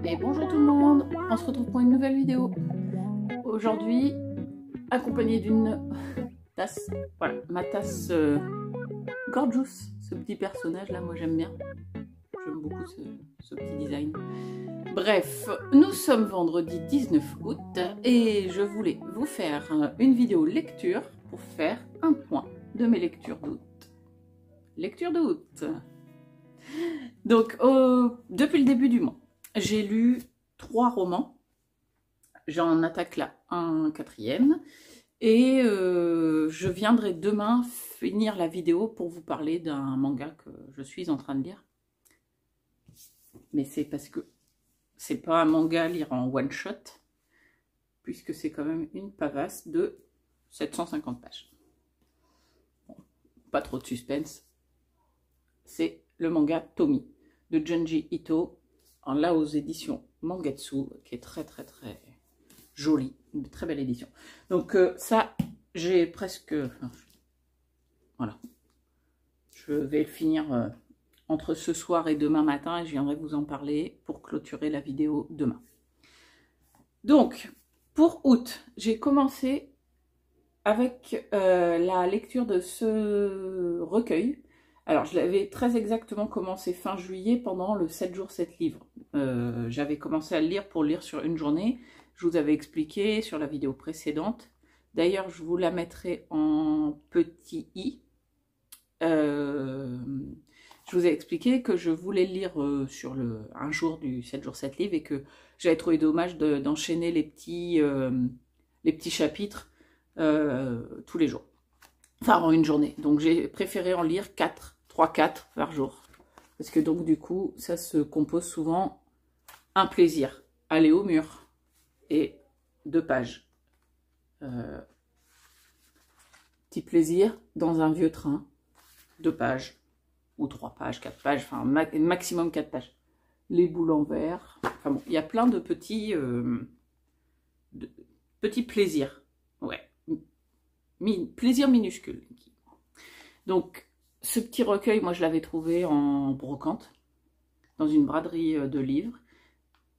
Et bonjour tout le monde, on se retrouve pour une nouvelle vidéo. Aujourd'hui, accompagnée d'une tasse, voilà, ma tasse Gorgeous, ce petit personnage là, moi j'aime bien. J'aime beaucoup ce petit design. Bref, nous sommes vendredi 19 août et je voulais vous faire une vidéo lecture pour faire un point de mes lectures d'août. Lecture d'août. Donc, depuis le début du mois, j'ai lu 3 romans. J'en attaque là un 4e. Et je viendrai demain finir la vidéo pour vous parler d'un manga que je suis en train de lire. Mais c'est parce que c'est pas un manga à lire en one shot, puisque c'est quand même une pavasse de 750 pages. Bon, pas trop de suspense. C'est le manga Tomie de Junji Ito, là aux éditions Mangetsu, qui est très jolie, une très belle édition. Donc ça, j'ai presque... voilà. Je vais le finir entre ce soir et demain matin, et je viendrai vous en parler pour clôturer la vidéo demain. Donc, pour août, j'ai commencé avec la lecture de ce recueil. Alors, je l'avais très exactement commencé fin juillet pendant le 7 jours 7 livres. J'avais commencé à le lire pour le lire sur une journée. Je vous avais expliqué sur la vidéo précédente. D'ailleurs, je vous la mettrai en petit i. Je vous ai expliqué que je voulais le lire sur un jour du 7 jours 7 livres et que j'avais trouvé dommage d'enchaîner les petits chapitres tous les jours. Enfin, en une journée. Donc, j'ai préféré en lire 3-4 par jour. Parce que donc, du coup, ça se compose souvent un plaisir. Aller au mur et 2 pages. Petit plaisir dans un vieux train. 2 pages. Ou 3 pages, 4 pages. Enfin, maximum 4 pages. Les boules en verre. Enfin bon, il y a plein de petits plaisirs. Ouais. Plaisir minuscule. Donc, ce petit recueil, moi, je l'avais trouvé en brocante, dans une braderie de livres.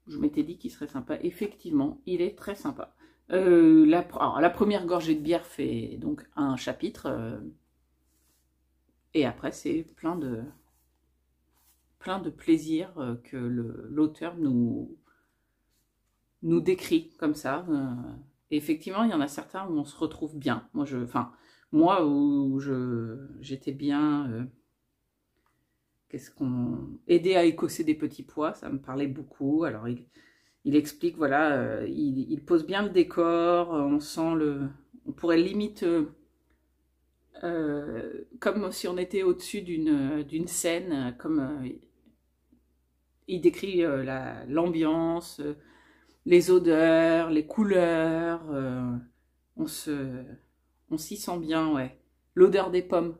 Je m'étais dit qu'il serait sympa. Effectivement, il est très sympa. Alors, la première gorgée de bière fait donc un chapitre. Et après, c'est plein de plaisirs que l'auteur nous décrit comme ça. Et effectivement, il y en a certains où on se retrouve bien. Moi, où j'étais bien... aider à écosser des petits pois, ça me parlait beaucoup. Alors, il explique, voilà, il pose bien le décor, on sent on pourrait limite... comme si on était au-dessus d'une scène, comme il décrit l'ambiance, les odeurs, les couleurs, on s'y sent bien, ouais. L'odeur des pommes.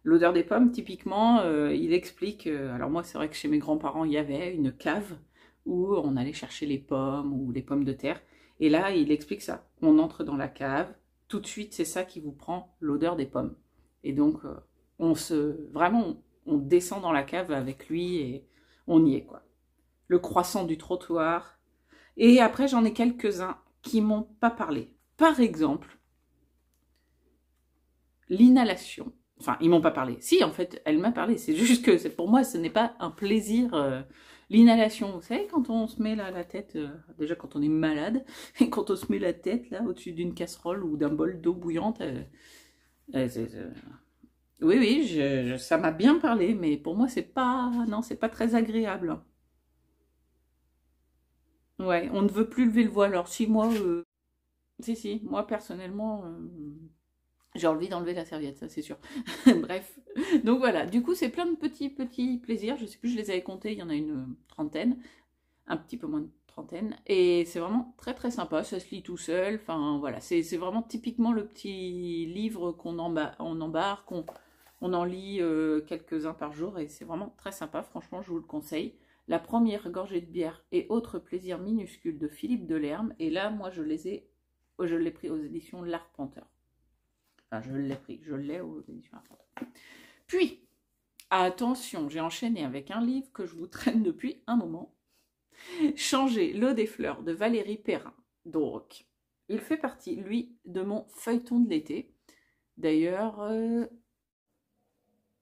L'odeur des pommes, typiquement, il explique, alors moi c'est vrai que chez mes grands-parents il y avait une cave où on allait chercher les pommes ou les pommes de terre, et là il explique ça, on entre dans la cave, tout de suite c'est ça qui vous prend, l'odeur des pommes. Et donc vraiment on descend dans la cave avec lui et on y est quoi. Le croissant du trottoir. Et après j'en ai quelques-uns qui m'ont pas parlé. Par exemple, l'inhalation. Enfin, ils m'ont pas parlé. Si, en fait, elle m'a parlé. C'est juste que pour moi, ce n'est pas un plaisir. L'inhalation, vous savez, quand on se met là la tête, déjà quand on est malade, et quand on se met la tête là au-dessus d'une casserole ou d'un bol d'eau bouillante. Oui, ça m'a bien parlé, mais pour moi, c'est pas très agréable. Ouais, on ne veut plus lever le voile. Alors, si moi, si, moi personnellement. J'ai envie d'enlever la serviette, ça c'est sûr. Bref, donc voilà, du coup c'est plein de petits plaisirs, je sais plus, je les avais comptés, il y en a une trentaine, un petit peu moins de trentaine, et c'est vraiment très sympa, ça se lit tout seul, enfin voilà, c'est vraiment typiquement le petit livre qu'on embarque, on en lit quelques-uns par jour, et c'est vraiment très sympa, franchement je vous le conseille. La première gorgée de bière et autres plaisirs minuscules de Philippe Delerme, et là moi je l'ai pris aux éditions L'Arpenteur. Enfin, je l'ai aux éditions Arpenteur. Puis, attention, j'ai enchaîné avec un livre que je vous traîne depuis un moment. Changer l'eau des fleurs de Valérie Perrin. Donc, il fait partie, lui, de mon feuilleton de l'été. D'ailleurs,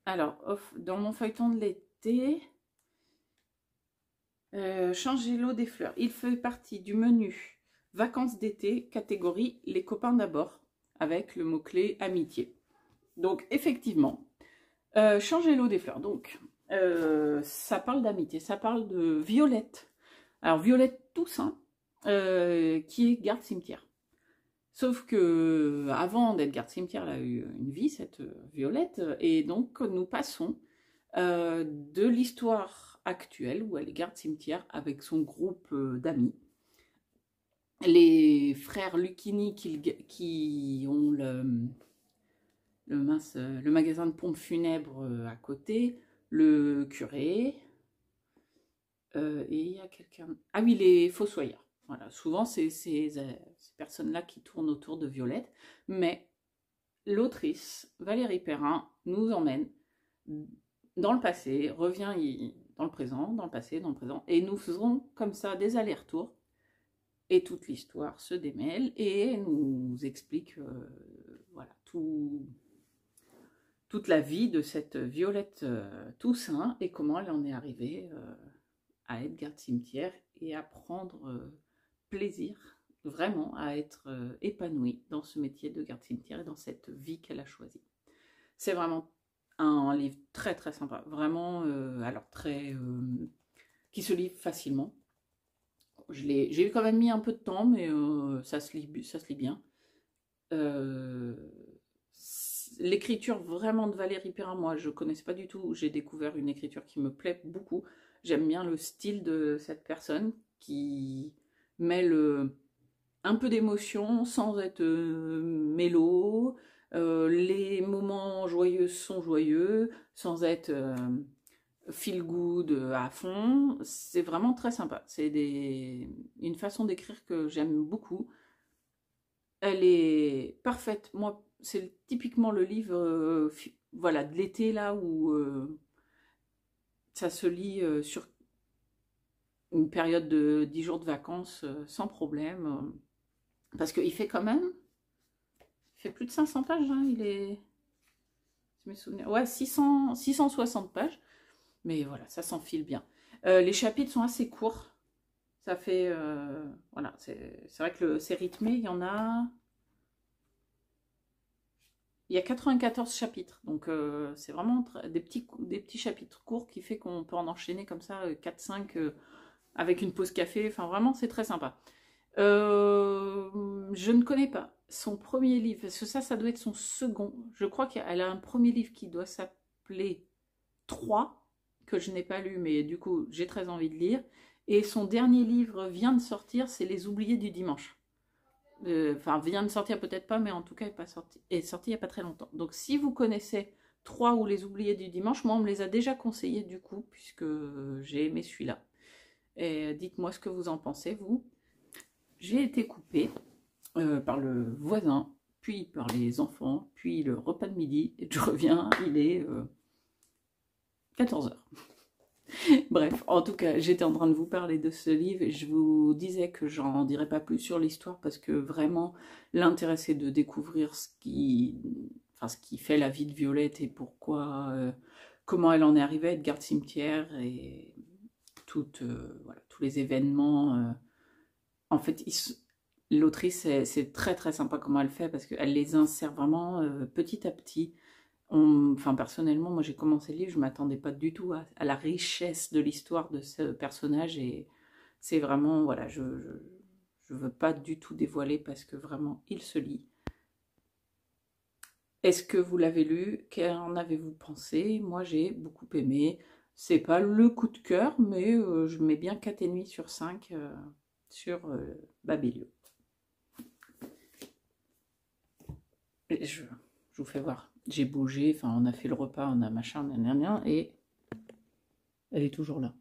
dans mon feuilleton de l'été, changer l'eau des fleurs. Il fait partie du menu vacances d'été, catégorie les copains d'abord, avec le mot-clé amitié. Donc, effectivement, changer l'eau des fleurs. Donc, ça parle d'amitié, ça parle de Violette. Alors, Violette Toussaint, qui est garde cimetière. Sauf que avant d'être garde cimetière, elle a eu une vie, cette Violette, et donc nous passons de l'histoire actuelle où elle est garde cimetière avec son groupe d'amis. Les frères Lucchini qui ont le magasin de pompes funèbres à côté, le curé, et il y a quelqu'un... Ah oui, les fossoyeurs. Voilà, souvent c'est ces personnes-là qui tournent autour de Violette, mais l'autrice Valérie Perrin nous emmène dans le passé, revient dans le présent, dans le passé, dans le présent, et nous faisons comme ça des allers-retours, et toute l'histoire se démêle, et nous explique voilà, toute la vie de cette Violette Toussaint, et comment elle en est arrivée à être garde cimetière, et à prendre plaisir, vraiment, à être épanouie dans ce métier de garde cimetière, et dans cette vie qu'elle a choisie. C'est vraiment un livre très très sympa, vraiment, qui se lit facilement. J'ai eu quand même mis un peu de temps, mais ça se lit bien. L'écriture vraiment de Valérie Perrin, moi je ne connaissais pas du tout, j'ai découvert une écriture qui me plaît beaucoup. J'aime bien le style de cette personne qui mêle un peu d'émotion sans être mélo. Les moments joyeux sont joyeux, sans être feel good à fond. C'est vraiment très sympa. C'est une façon d'écrire que j'aime beaucoup. Elle est parfaite. Moi, c'est typiquement le livre voilà, de l'été là où ça se lit sur une période de 10 jours de vacances sans problème. Parce qu'il fait quand même... Il fait plus de 500 pages, hein, il est... Je me souviens... Ouais, 660 pages. Mais voilà, ça s'enfile bien. Les chapitres sont assez courts. Ça fait... voilà, c'est vrai que c'est rythmé. Il y en a... Il y a 94 chapitres. Donc, c'est vraiment des petits chapitres courts qui fait qu'on peut en enchaîner comme ça 4-5 avec une pause café. Enfin, vraiment, c'est très sympa. Je ne connais pas son premier livre, parce que ça doit être son second. Je crois qu'elle a un premier livre qui doit s'appeler 3, que je n'ai pas lu, mais du coup, j'ai très envie de lire. Et son dernier livre vient de sortir, c'est Les Oubliés du Dimanche. Enfin, vient de sortir peut-être pas, mais en tout cas, est sorti il n'y a pas très longtemps. Donc, si vous connaissez 3 ou Les Oubliés du Dimanche, moi, on me les a déjà conseillés du coup, puisque j'ai aimé celui-là. Et dites-moi ce que vous en pensez, vous. J'ai été coupée par le voisin, puis par les enfants, puis le repas de midi, et je reviens, il est 14 h. Bref, en tout cas, j'étais en train de vous parler de ce livre, et je vous disais que j'en dirais pas plus sur l'histoire, parce que vraiment, l'intérêt c'est de découvrir ce qui fait la vie de Violette, et pourquoi, comment elle en est arrivée à être garde cimetière, et voilà, tous les événements. En fait, l'autrice, c'est très très sympa comment elle fait, parce qu'elle les insère vraiment petit à petit. Enfin, personnellement, moi j'ai commencé le livre, je ne m'attendais pas du tout à la richesse de l'histoire de ce personnage, et c'est vraiment, voilà, je veux pas du tout dévoiler, parce que vraiment, il se lit. Est-ce que vous l'avez lu? Qu'en avez-vous pensé? Moi j'ai beaucoup aimé. C'est pas le coup de cœur, mais je mets bien 4,5 sur 5 sur Babelio. Je vous fais voir. J'ai bougé, enfin on a fait le repas, on a machin, nanana, et elle est toujours là.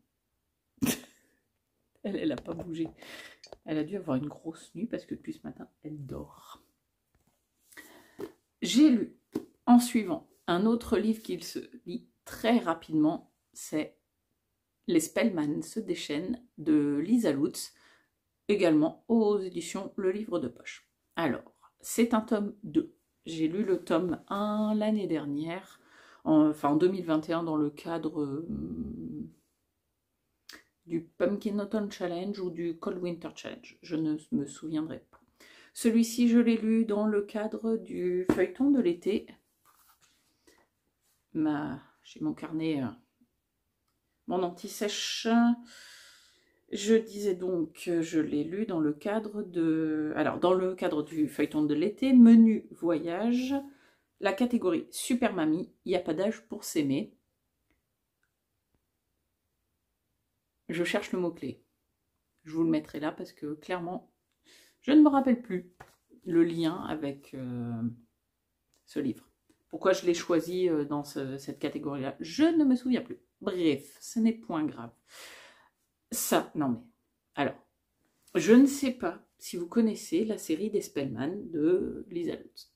Elle n'a pas bougé. Elle a dû avoir une grosse nuit, parce que depuis ce matin, elle dort. J'ai lu, en suivant, un autre livre qui se lit très rapidement, c'est Les Spellman se déchaînent de Lisa Lutz, également aux éditions Le Livre de Poche. Alors, c'est un tome 2. J'ai lu le tome 1 l'année dernière, en 2021, dans le cadre du Pumpkin Autumn Challenge ou du Cold Winter Challenge. Je ne me souviendrai pas. Celui-ci, je l'ai lu dans le cadre du feuilleton de l'été. J'ai mon carnet, mon anti-sèche. Je disais donc, je l'ai lu dans le cadre de... Alors, dans le cadre du feuilleton de l'été, menu voyage, la catégorie Super Mamie, il n'y a pas d'âge pour s'aimer. Je cherche le mot-clé. Je vous le mettrai là parce que clairement, je ne me rappelle plus le lien avec ce livre. Pourquoi je l'ai choisi dans cette catégorie-là, je ne me souviens plus. Bref, ce n'est point grave. Ça, non mais... Alors, je ne sais pas si vous connaissez la série des Spellman de Lisa Lutz.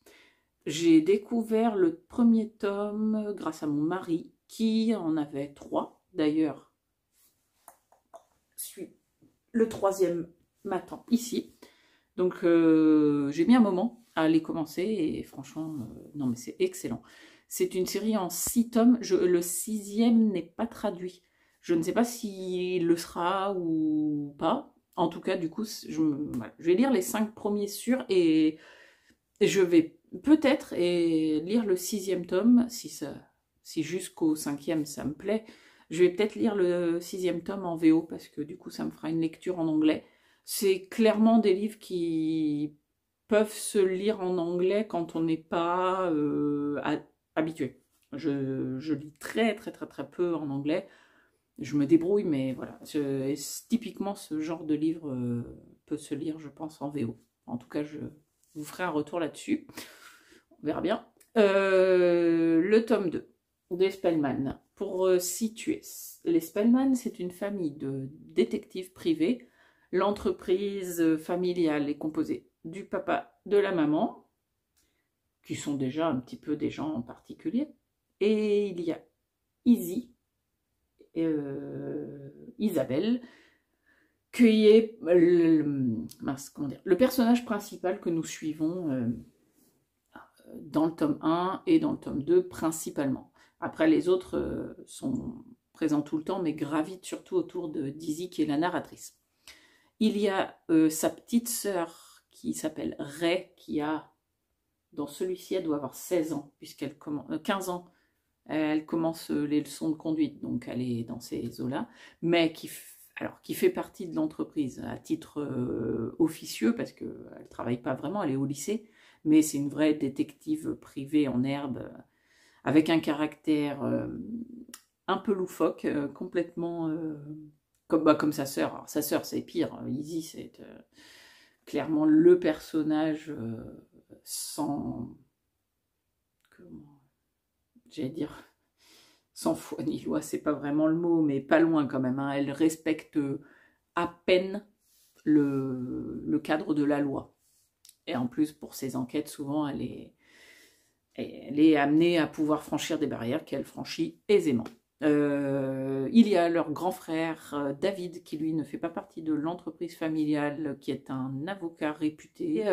J'ai découvert le premier tome grâce à mon mari, qui en avait 3. D'ailleurs, le 3e m'attend ici. Donc, j'ai mis un moment à les commencer et franchement, non mais c'est excellent. C'est une série en 6 tomes. Le 6e n'est pas traduit. Je ne sais pas s'il le sera ou pas. En tout cas, du coup, je vais lire les 5 premiers sûrs et je vais peut-être lire le 6e tome, si jusqu'au 5e ça me plaît. Je vais peut-être lire le 6e tome en VO parce que du coup, ça me fera une lecture en anglais. C'est clairement des livres qui peuvent se lire en anglais quand on n'est pas habitué. Je lis très peu en anglais. Je me débrouille, mais voilà. Typiquement, ce genre de livre peut se lire, je pense, en VO. En tout cas, je vous ferai un retour là-dessus. On verra bien. Le tome 2 des Spellman. Pour situer, les Spellman, c'est une famille de détectives privés. L'entreprise familiale est composée du papa, de la maman, qui sont déjà un petit peu des gens en particulier. Et il y a Izzy, Isabelle, qui est le personnage principal que nous suivons dans le tome 1 et dans le tome 2 principalement. Après, les autres sont présents tout le temps, mais gravitent surtout autour de Dizzy, qui est la narratrice. Il y a sa petite sœur qui s'appelle Ray, qui a, dans celui-ci, elle doit avoir 16 ans, puisqu'elle commence, 15 ans. Elle commence les leçons de conduite, donc elle est dans ces eaux-là, mais qui fait partie de l'entreprise à titre officieux, parce qu'elle ne travaille pas vraiment, elle est au lycée, mais c'est une vraie détective privée en herbe, avec un caractère un peu loufoque, complètement comme sa sœur. Alors, sa sœur, c'est pire, Izzy, c'est clairement le personnage sans... J'allais dire sans foi ni loi, c'est pas vraiment le mot, mais pas loin quand même. Hein. Elle respecte à peine le cadre de la loi. Et en plus, pour ses enquêtes, souvent, elle est amenée à pouvoir franchir des barrières qu'elle franchit aisément. Il y a leur grand frère David, qui lui ne fait pas partie de l'entreprise familiale, qui est un avocat réputé,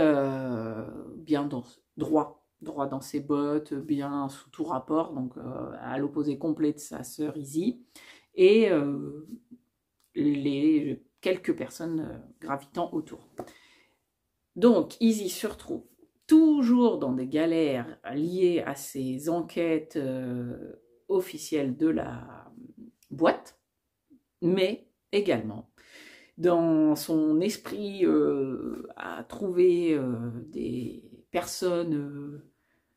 bien droit dans ses bottes, bien sous tout rapport, donc à l'opposé complet de sa sœur Izzy, et les quelques personnes gravitant autour. Donc Izzy se retrouve toujours dans des galères liées à ses enquêtes officielles de la boîte, mais également dans son esprit à trouver des personnes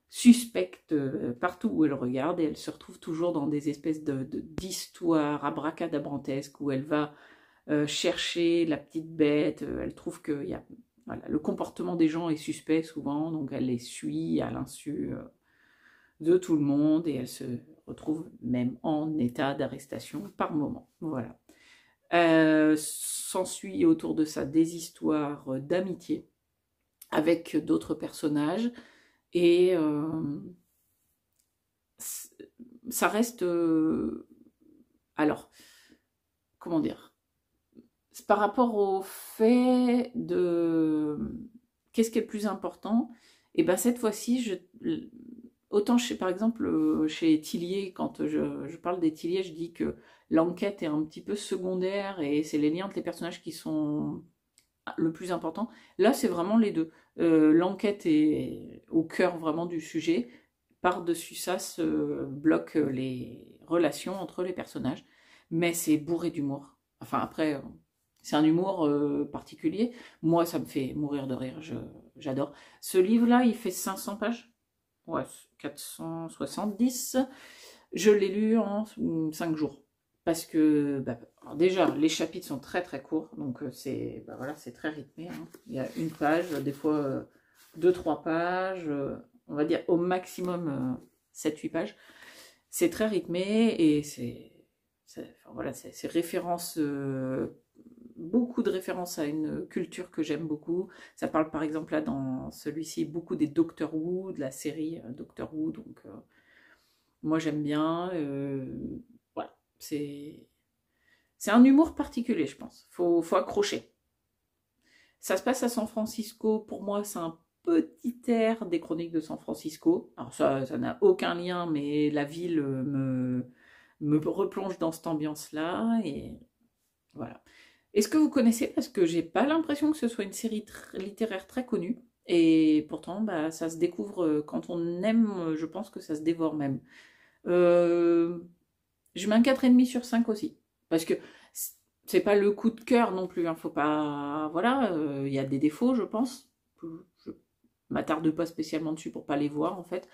suspectes partout où elle regarde, et elle se retrouve toujours dans des espèces d'histoires abracadabrantesques où elle va chercher la petite bête, elle trouve que voilà, le comportement des gens est suspect souvent, donc elle les suit à l'insu de tout le monde, et elle se retrouve même en état d'arrestation par moment. Voilà. S'ensuit autour de ça des histoires d'amitié avec d'autres personnages, et ça reste... alors, comment dire, c'est par rapport au fait de qu'est-ce qui est le plus important. Et ben cette fois-ci, autant par exemple chez Tillier, quand je parle des Tillier, je dis que l'enquête est un petit peu secondaire et c'est les liens entre les personnages qui sont le plus important. Là, c'est vraiment les deux. L'enquête est au cœur vraiment du sujet. Par-dessus ça se bloquent les relations entre les personnages. Mais c'est bourré d'humour. Enfin, après, c'est un humour particulier. Moi, ça me fait mourir de rire. J'adore. Ce livre-là, il fait 500 pages. Ouais, 470. Je l'ai lu en 5 jours. Parce que, bah, alors déjà, les chapitres sont très très courts. Donc, c'est voilà, c'est très rythmé. Hein. Il y a une page, des fois 2-3 pages. On va dire au maximum 7-8 pages. C'est très rythmé et enfin, voilà, c'est référence, beaucoup de références à une culture que j'aime beaucoup. Ça parle par exemple là dans celui-ci beaucoup des Doctor Who, de la série Doctor Who, donc moi j'aime bien. Voilà, c'est un humour particulier, je pense. Faut accrocher. Ça se passe à San Francisco. Pour moi, c'est un petit air des Chroniques de San Francisco. Alors ça n'a aucun lien, mais la ville me replonge dans cette ambiance-là. Et voilà. Est-ce que vous connaissez? Parce que j'ai pas l'impression que ce soit une série littéraire très connue. Et pourtant, bah, ça se découvre quand on aime, je pense que ça se dévore même. Je mets un 4,5 sur 5 aussi. Parce que c'est pas le coup de cœur non plus. Hein, faut pas. Voilà, il y a des défauts, je pense. Je m'attarde pas spécialement dessus pour pas les voir en fait.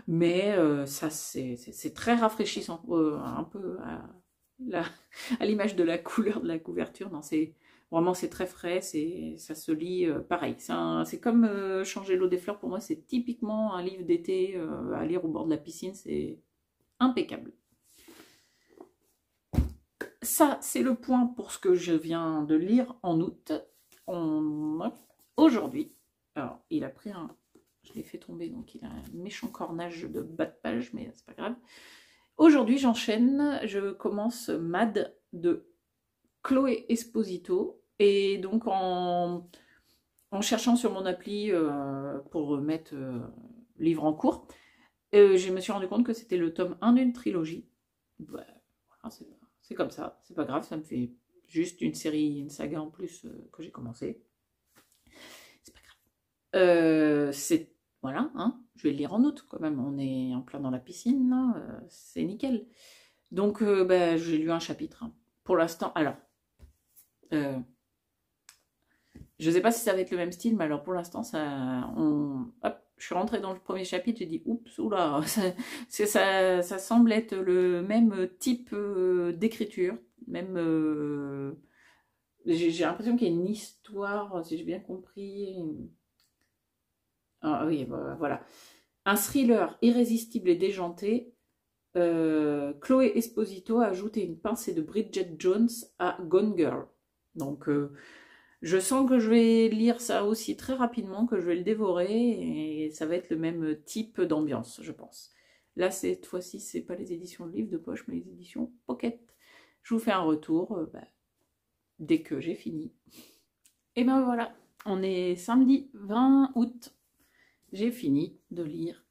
Mais ça, c'est très rafraîchissant. Un peu à l'image de la couleur de la couverture. Non, vraiment c'est très frais, ça se lit pareil. C'est comme changer l'eau des fleurs. Pour moi, c'est typiquement un livre d'été à lire au bord de la piscine. C'est impeccable. Ça, c'est le point pour ce que je viens de lire en août. Aujourd'hui, alors il a pris je l'ai fait tomber, donc il a un méchant cornage de bas de page, mais c'est pas grave. Aujourd'hui, j'enchaîne, je commence Mad de Chloé Esposito, et donc en cherchant sur mon appli pour mettre livre en cours, je me suis rendu compte que c'était le tome 1 d'une trilogie. Voilà, c'est comme ça, c'est pas grave, ça me fait juste une saga en plus que j'ai commencé. C'est pas grave. Voilà, hein, je vais le lire en août quand même, on est en plein dans la piscine, là, c'est nickel. Donc, j'ai lu un chapitre. Hein. Pour l'instant, alors, je ne sais pas si ça va être le même style, mais alors pour l'instant, hop, je suis rentrée dans le premier chapitre, j'ai dit, oups, oula, ça semble être le même type d'écriture, même, j'ai l'impression qu'il y a une histoire, si j'ai bien compris. Ah oui, voilà. Un thriller irrésistible et déjanté. Chloé Esposito a ajouté une pincée de Bridget Jones à Gone Girl. Donc, je sens que je vais lire ça aussi très rapidement, que je vais le dévorer, et ça va être le même type d'ambiance, je pense. Là, cette fois-ci, c'est pas les éditions de livres de poche, mais les éditions Pocket. Je vous fais un retour dès que j'ai fini. Et ben voilà, on est samedi 20 août. J'ai fini de lire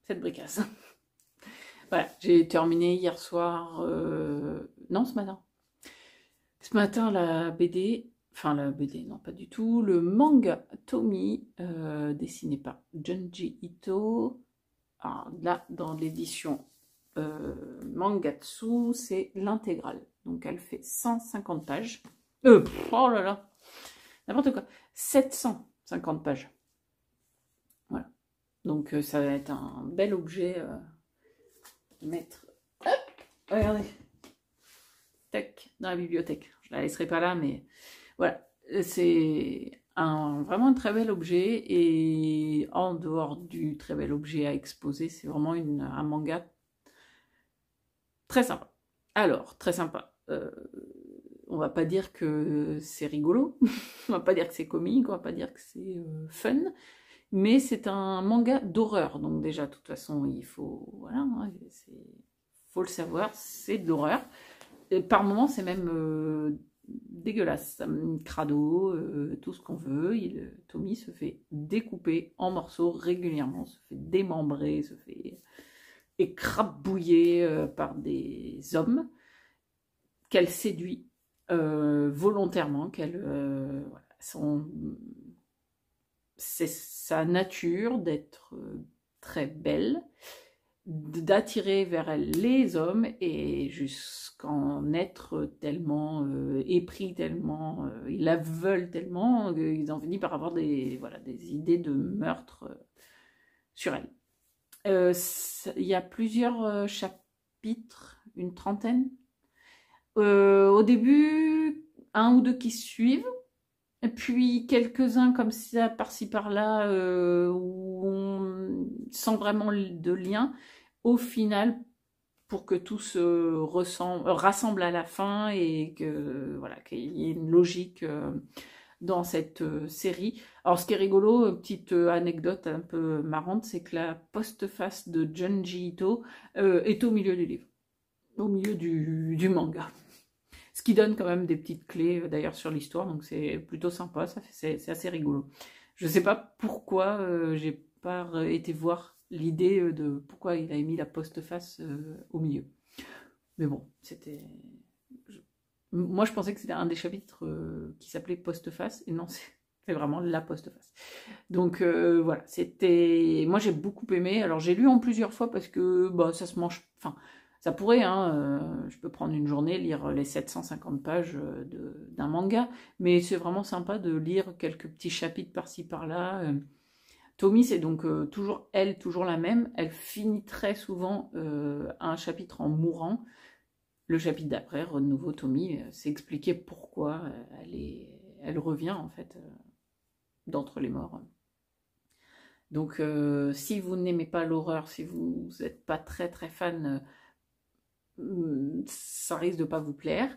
cette bricasse. Voilà, j'ai terminé hier soir, non ce matin. Ce matin la BD, enfin la BD, non pas du tout, le manga Tomie, dessiné par Junji Ito. Alors là, dans l'édition Mangatsu, c'est l'intégrale. Donc elle fait 150 pages. Oh là là, n'importe quoi. 750 pages. Voilà. Donc ça va être un bel objet mettre. Hop, regardez. Tac, dans la bibliothèque. Je la laisserai pas là, mais voilà. C'est vraiment un très bel objet. Et en dehors du très bel objet à exposer, c'est vraiment un manga très sympa. Alors, très sympa. On va pas dire que c'est rigolo, on va pas dire que c'est comique, on va pas dire que c'est fun, mais c'est un manga d'horreur, donc déjà, de toute façon, il faut, voilà, hein, faut le savoir, c'est de l'horreur. Par moments, c'est même dégueulasse, crado, tout ce qu'on veut. Tommy se fait découper en morceaux régulièrement, se fait démembrer, se fait écrabouiller par des hommes qu'elle séduit volontairement, c'est sa nature d'être très belle, d'attirer vers elle les hommes et jusqu'en être tellement épris, tellement ils la veulent tellement qu'ils en finissent par avoir des idées de meurtre sur elle. Il y a plusieurs chapitres, une trentaine. Au début, 1 ou 2 qui suivent, et puis quelques-uns comme ça, par-ci par-là, où on sent vraiment de lien. Au final, pour que tout se rassemble à la fin et que voilà, qu'il y ait une logique dans cette série. Alors ce qui est rigolo, petite anecdote un peu marrante, c'est que la postface de Junji Ito est au milieu du livre, au milieu du manga. Ce qui donne quand même des petites clés d'ailleurs sur l'histoire, donc c'est plutôt sympa, c'est assez rigolo. Je sais pas pourquoi j'ai pas été voir l'idée de pourquoi il a mis la postface au milieu. Mais bon, c'était... Moi je pensais que c'était un des chapitres qui s'appelait postface, et non, c'est vraiment la postface. Donc voilà, c'était... Moi j'ai beaucoup aimé, alors j'ai lu en plusieurs fois parce que bah, ça se mange... Enfin, ça pourrait, hein, je peux prendre une journée, lire les 750 pages d'un manga, mais c'est vraiment sympa de lire quelques petits chapitres par-ci par-là. Tommy, c'est donc toujours elle, toujours la même. Elle finit très souvent un chapitre en mourant. Le chapitre d'après, de nouveau, Tommy, c'est expliqué pourquoi elle revient en fait d'entre les morts. Donc, si vous n'aimez pas l'horreur, si vous n'êtes pas très très fan, ça risque de pas vous plaire.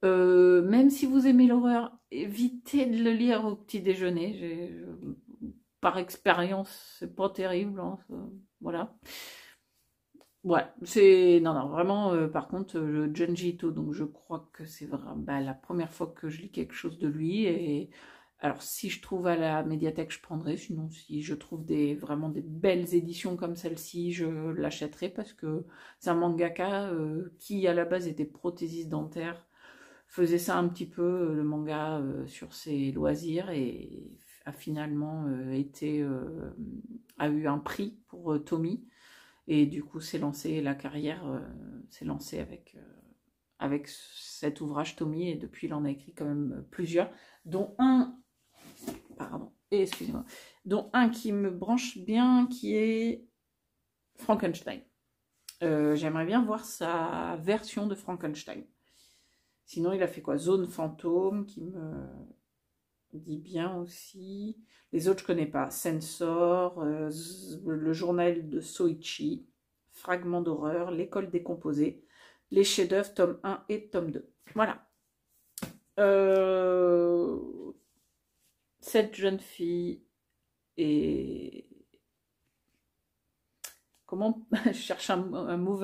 Même si vous aimez l'horreur, évitez de le lire au petit déjeuner. Par expérience, c'est pas terrible, hein, voilà. Ouais, c'est... Non, vraiment, par contre, Junji Ito, donc je crois que c'est vraiment la première fois que je lis quelque chose de lui, et alors si je trouve à la médiathèque, je prendrai, sinon si je trouve vraiment des belles éditions comme celle-ci, je l'achèterai, parce que c'est un mangaka qui à la base était prothésiste dentaire, faisait ça un petit peu, le manga, sur ses loisirs, et a finalement a eu un prix pour Tommy. Et du coup, la carrière s'est lancée avec cet ouvrage Tommy, et depuis, il en a écrit quand même plusieurs, dont un qui me branche bien, qui est Frankenstein. J'aimerais bien voir sa version de Frankenstein. Sinon, il a fait quoi? Zone Fantôme, qui me dit bien aussi. Les autres, je connais pas. Sensor, le journal de Soichi, Fragments d'horreur, l'école décomposée, les chefs-d'œuvre, tome 1 et tome 2. Voilà. Cette jeune fille est... Comment... Je cherche un mot...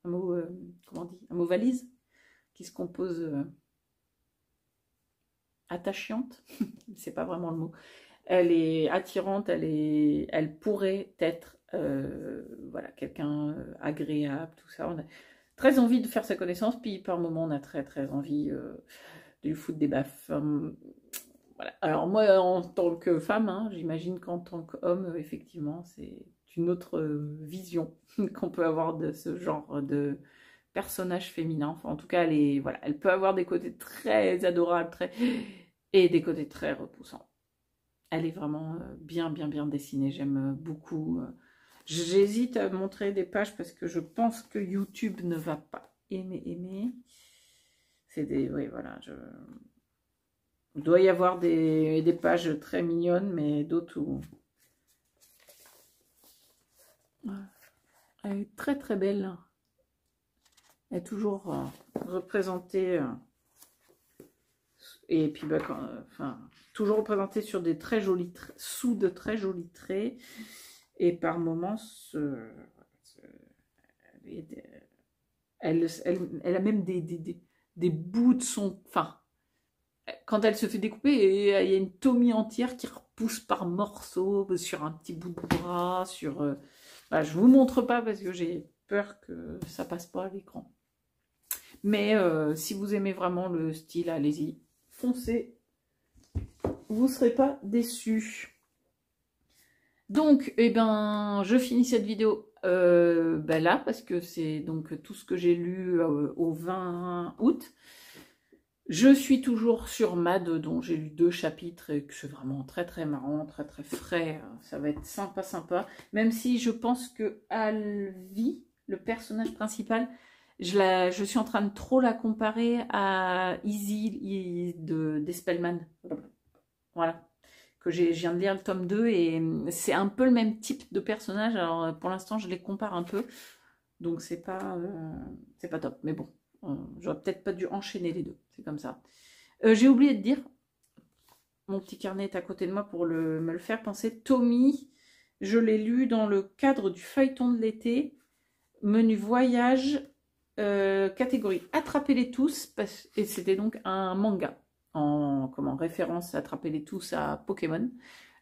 comment on dit? Un mot valise qui se compose... attachante, c'est pas vraiment le mot. Elle est attirante, elle pourrait être voilà, quelqu'un agréable, tout ça. On a très envie de faire sa connaissance, puis par moments on a très très envie de lui foutre des baffes. Voilà. Alors moi, en tant que femme, hein, j'imagine qu'en tant qu'homme, effectivement, c'est une autre vision qu'on peut avoir de ce genre de personnage féminin. Enfin, en tout cas, elle peut avoir des côtés très adorables, et des côtés très repoussants. Elle est vraiment bien dessinée, j'aime beaucoup. J'hésite à montrer des pages parce que je pense que YouTube ne va pas aimer. C'est des... Oui, voilà, il doit y avoir des pages très mignonnes, mais d'autres où... Elle est très très belle. Elle est toujours représentée... et puis, toujours représentée sur des très jolis sous de très jolis traits. Et par moments, elle Elle a même des bouts de son... Enfin, quand elle se fait découper, il y a une tomie entière qui repousse par morceaux sur un petit bout de bras, sur... Bah, je vous montre pas parce que j'ai peur que ça passe pas à l'écran. Mais si vous aimez vraiment le style, allez-y, foncez. Vous ne serez pas déçus. Donc, eh ben, je finis cette vidéo là, parce que c'est donc tout ce que j'ai lu au 20 août. Je suis toujours sur MAD, dont j'ai lu 2 chapitres et que c'est vraiment très très marrant, très très frais. Ça va être sympa, sympa. Même si je pense que Alvi, le personnage principal, je suis en train de trop la comparer à Izzy d'Espelman. Voilà. Que je viens de lire le tome 2 et c'est un peu le même type de personnage. Alors pour l'instant, je les compare un peu. Donc c'est pas top. Mais bon, j'aurais peut-être pas dû enchaîner les deux. C'est comme ça. J'ai oublié de dire, mon petit carnet est à côté de moi pour me le faire penser. Tommy, je l'ai lu dans le cadre du feuilleton de l'été. Menu voyage, catégorie Attrapez-les tous. Et c'était donc un manga. En référence Attrapez-les tous à Pokémon.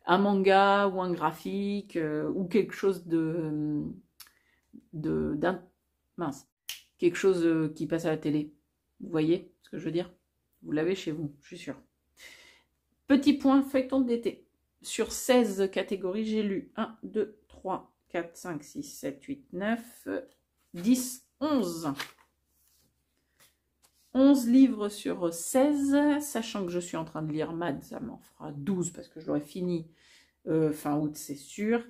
Un manga ou un graphique ou quelque chose mince, quelque chose qui passe à la télé. Vous voyez ce que je veux dire? Vous l'avez chez vous, je suis sûre. Petit point feuilleton d'été. Sur 16 catégories, j'ai lu 1, 2, 3, 4, 5, 6, 7, 8, 9, 10, 11. 11 livres sur 16, sachant que je suis en train de lire MAD, ça m'en fera 12 parce que je l'aurai fini fin août, c'est sûr.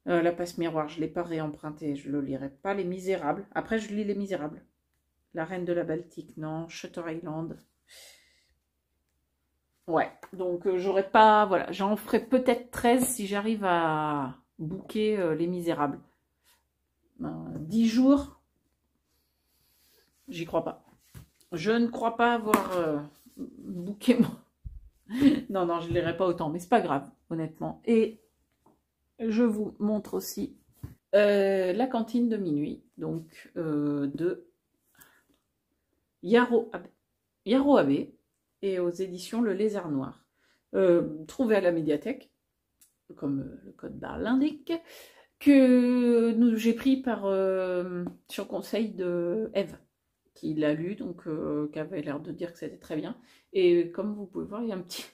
La passe miroir, je ne l'ai pas réemprunté, je ne le lirai pas. Les Misérables, après je lis Les Misérables. La Reine de la Baltique, non. Shutter Island. Ouais, donc j'aurais pas... Voilà, j'en ferai peut-être 13 si j'arrive à booker Les Misérables. 10 jours, j'y crois pas. Je ne crois pas avoir booké mon... Non, non, je ne lirai pas autant, mais c'est pas grave, honnêtement. Et je vous montre aussi La cantine de minuit, donc de Yaro Abe et aux éditions Le Lézard Noir. Trouvé à la médiathèque, comme le code barre l'indique, que j'ai pris sur conseil de Eve, qui l'a lu, donc qui avait l'air de dire que c'était très bien. Et comme vous pouvez voir, il y a un petit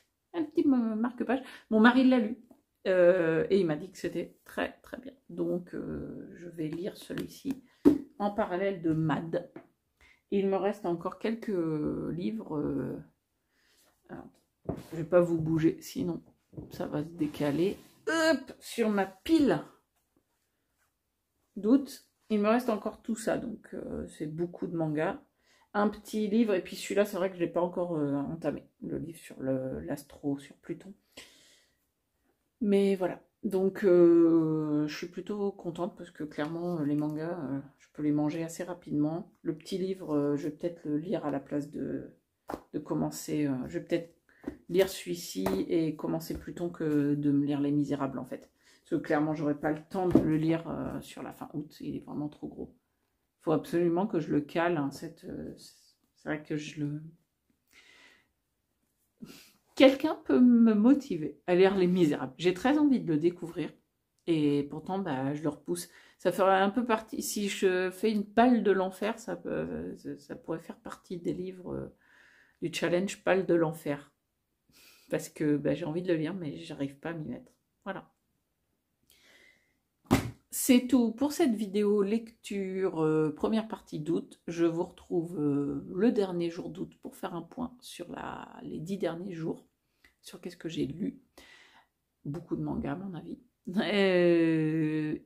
marque-page. Mon mari l'a lu et il m'a dit que c'était très très bien. Donc je vais lire celui-ci en parallèle de MAD. Il me reste encore quelques livres. Alors, je ne vais pas vous bouger, sinon ça va se décaler. Hop, sur ma pile d'août. Il me reste encore tout ça, donc c'est beaucoup de mangas. Un petit livre, et puis celui-là, c'est vrai que je ne l'ai pas encore entamé. Le livre sur l'astro, sur Pluton. Mais voilà. Donc, je suis plutôt contente parce que clairement, les mangas, je peux les manger assez rapidement. Le petit livre, je vais peut-être le lire à la place de commencer. Je vais peut-être lire celui-ci et commencer Pluton que de me lire Les Misérables, en fait. Parce que clairement, j'aurais pas le temps de le lire sur la fin août. Il est vraiment trop gros. Il faut absolument que je le cale. Hein, c'est vrai que je le... Quelqu'un peut me motiver à lire Les Misérables. J'ai très envie de le découvrir. Et pourtant, bah, je le repousse. Ça ferait un peu partie... Si je fais une palle de l'enfer, ça pourrait faire partie des livres du challenge palle de l'enfer. Parce que bah, j'ai envie de le lire, mais j'arrive pas à m'y mettre. Voilà. C'est tout pour cette vidéo lecture première partie d'août. Je vous retrouve le dernier jour d'août pour faire un point sur les 10 derniers jours, sur qu'est-ce que j'ai lu. Beaucoup de mangas à mon avis.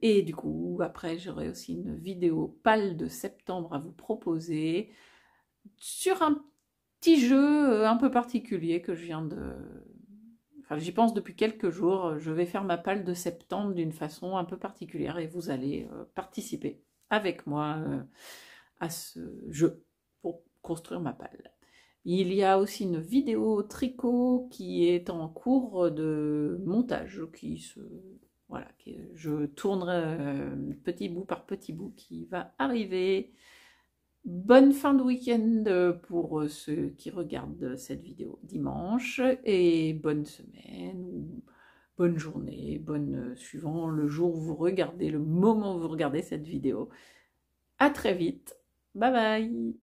Et du coup, après, j'aurai aussi une vidéo pâle de septembre à vous proposer sur un petit jeu un peu particulier que je viens de... Enfin, j'y pense depuis quelques jours. Je vais faire ma palle de septembre d'une façon un peu particulière et vous allez participer avec moi à ce jeu pour construire ma palle. Il y a aussi une vidéo tricot qui est en cours de montage, voilà, que je tournerai petit bout par petit bout qui va arriver. Bonne fin de week-end pour ceux qui regardent cette vidéo dimanche et bonne semaine ou bonne journée, suivant le jour où vous regardez, le moment où vous regardez cette vidéo. À très vite, bye bye.